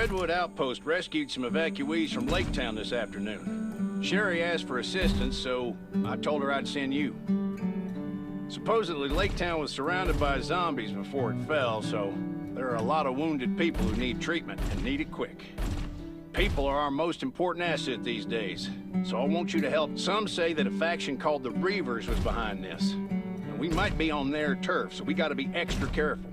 Redwood Outpost rescued some evacuees from Lake Town this afternoon. Sherry asked for assistance, so I told her I'd send you. Supposedly, Lake Town was surrounded by zombies before it fell, so there are a lot of wounded people who need treatment and need it quick. People are our most important asset these days, so I want you to help. Some say that a faction called the Reavers was behind this, and we might be on their turf, so we gotta be extra careful.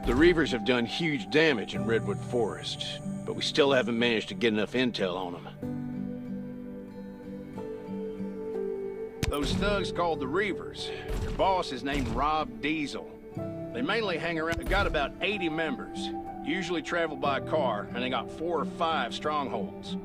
The Reavers have done huge damage in Redwood Forest, but we still haven't managed to get enough intel on them. Those thugs called the Reavers. Their boss is named Rob Diesel. They mainly hang around. They've got about 80 members, usually travel by car, and they got 4 or 5 strongholds.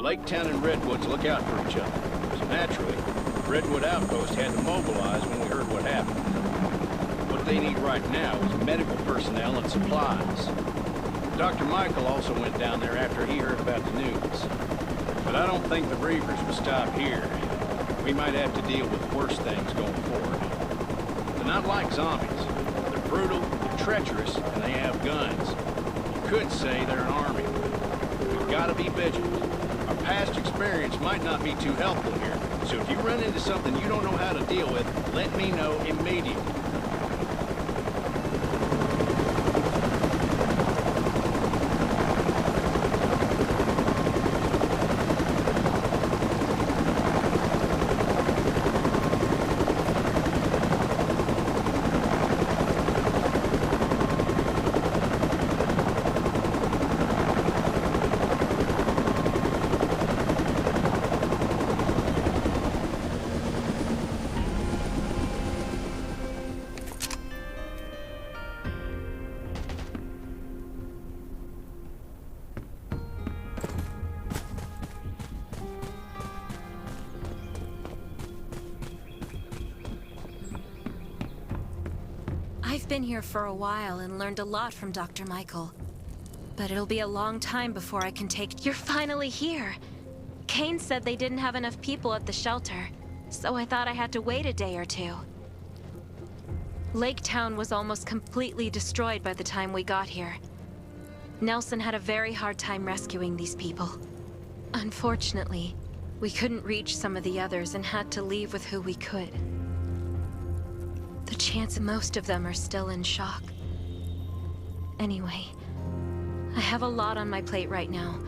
Lake Town and Redwoods look out for each other. So naturally, Redwood Outpost had to mobilize when we heard what happened. What they need right now is medical personnel and supplies. Dr. Michael also went down there after he heard about the news. But I don't think the Reavers will stop here. We might have to deal with worse things going forward. They're not like zombies. They're brutal, they're treacherous, and they have guns. You could say they're an army. We've got to be vigilant. Our past experience might not be too helpful here, so if you run into something you don't know how to deal with, let me know immediately. I've been here for a while and learned a lot from Dr. Michael. But it'll be a long time before I can take— You're finally here! Kane said they didn't have enough people at the shelter, so I thought I had to wait a day or two. Lake Town was almost completely destroyed by the time we got here. Nelson had a very hard time rescuing these people. Unfortunately, we couldn't reach some of the others and had to leave with who we could. The chance most of them are still in shock. Anyway, I have a lot on my plate right now,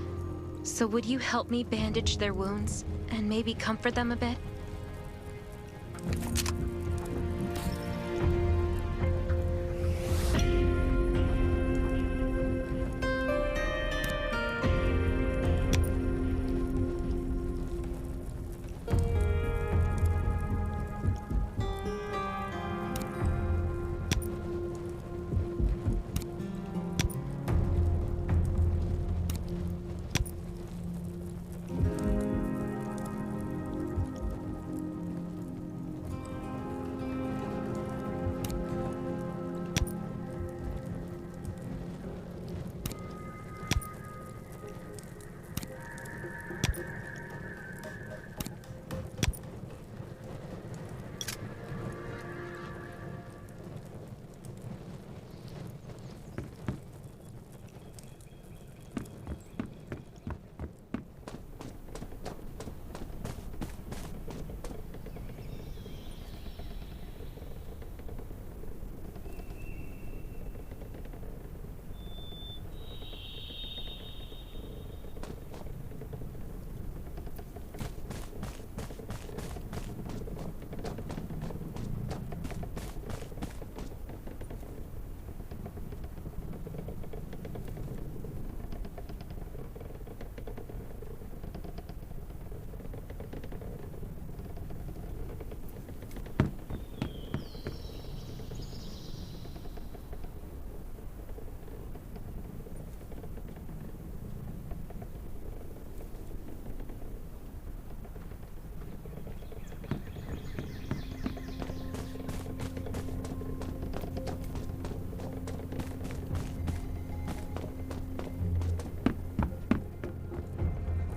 so would you help me bandage their wounds and maybe comfort them a bit?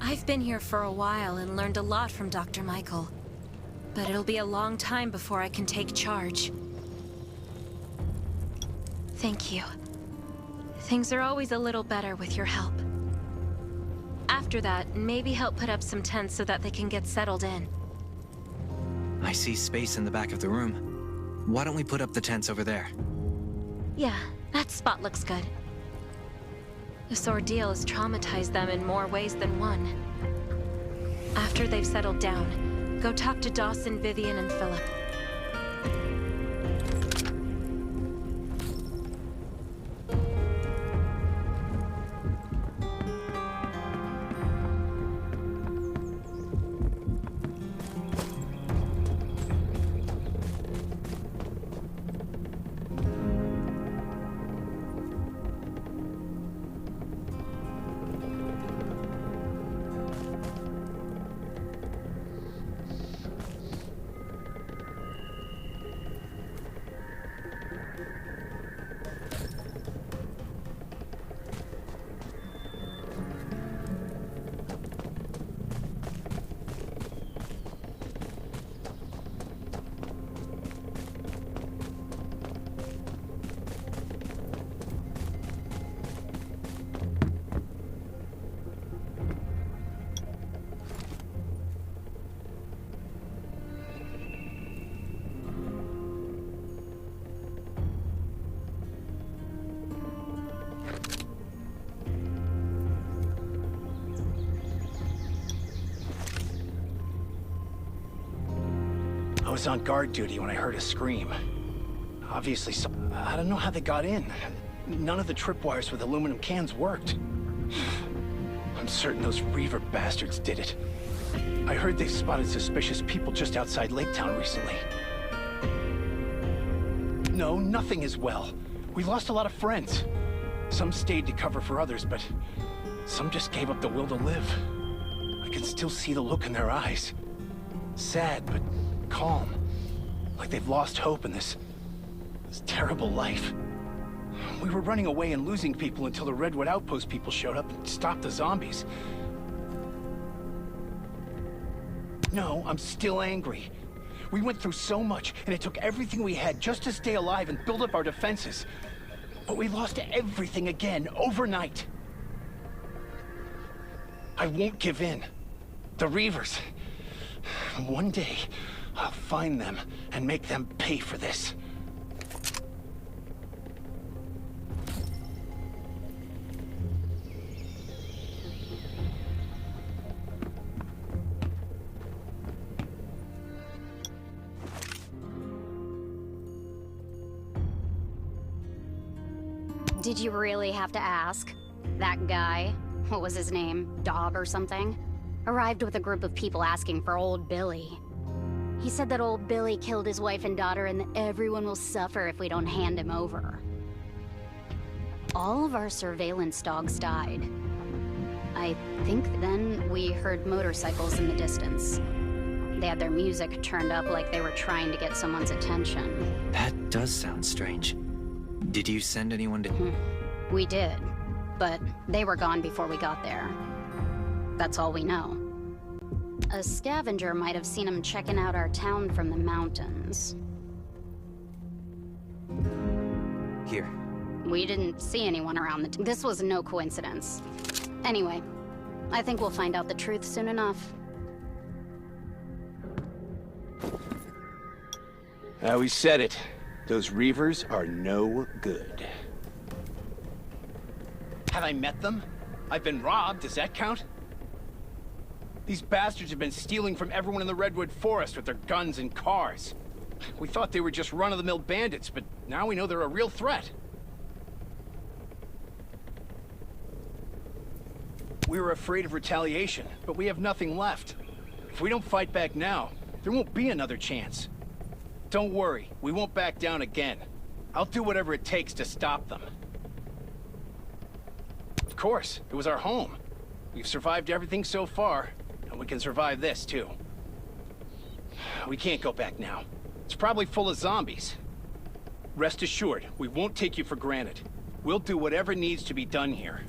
I've been here for a while and learned a lot from Dr. Michael. But it'll be a long time before I can take charge. Thank you. Things are always a little better with your help. After that, maybe help put up some tents so that they can get settled in. I see space in the back of the room. Why don't we put up the tents over there? Yeah, that spot looks good. This ordeal has traumatized them in more ways than one. After they've settled down, go talk to Dawson, Vivian, and Philip. I was on guard duty when I heard a scream. Obviously, I don't know how they got in. None of the tripwires with aluminum cans worked. I'm certain those Reaver bastards did it. I heard they've spotted suspicious people just outside Lake Town recently. No, nothing is well. We lost a lot of friends. Some stayed to cover for others, but some just gave up the will to live. I can still see the look in their eyes. Sad, but calm. Like they've lost hope in this This terrible life. We were running away and losing people until the Redwood Outpost people showed up and stopped the zombies. No, I'm still angry. We went through so much, and it took everything we had just to stay alive and build up our defenses. But we lost everything again, overnight. I won't give in. The Reavers. One day, I'll find them and make them pay for this. Did you really have to ask? That guy, what was his name, Dob or something, arrived with a group of people asking for old Billy. He said that old Billy killed his wife and daughter and that everyone will suffer if we don't hand him over. All of our surveillance dogs died. I think then we heard motorcycles in the distance. They had their music turned up like they were trying to get someone's attention. That does sound strange. Did you send anyone to... We did, but they were gone before we got there. That's all we know. A scavenger might have seen him checking out our town from the mountains. Here. We didn't see anyone around this was no coincidence. Anyway, I think we'll find out the truth soon enough. We said it. Those Reavers are no good. Have I met them? I've been robbed, does that count? These bastards have been stealing from everyone in the Redwood Forest with their guns and cars. We thought they were just run-of-the-mill bandits, but now we know they're a real threat. We were afraid of retaliation, but we have nothing left. If we don't fight back now, there won't be another chance. Don't worry, we won't back down again. I'll do whatever it takes to stop them. Of course, it was our home. We've survived everything so far, and we can survive this too. We can't go back now. It's probably full of zombies. Rest assured, we won't take you for granted. We'll do whatever needs to be done here.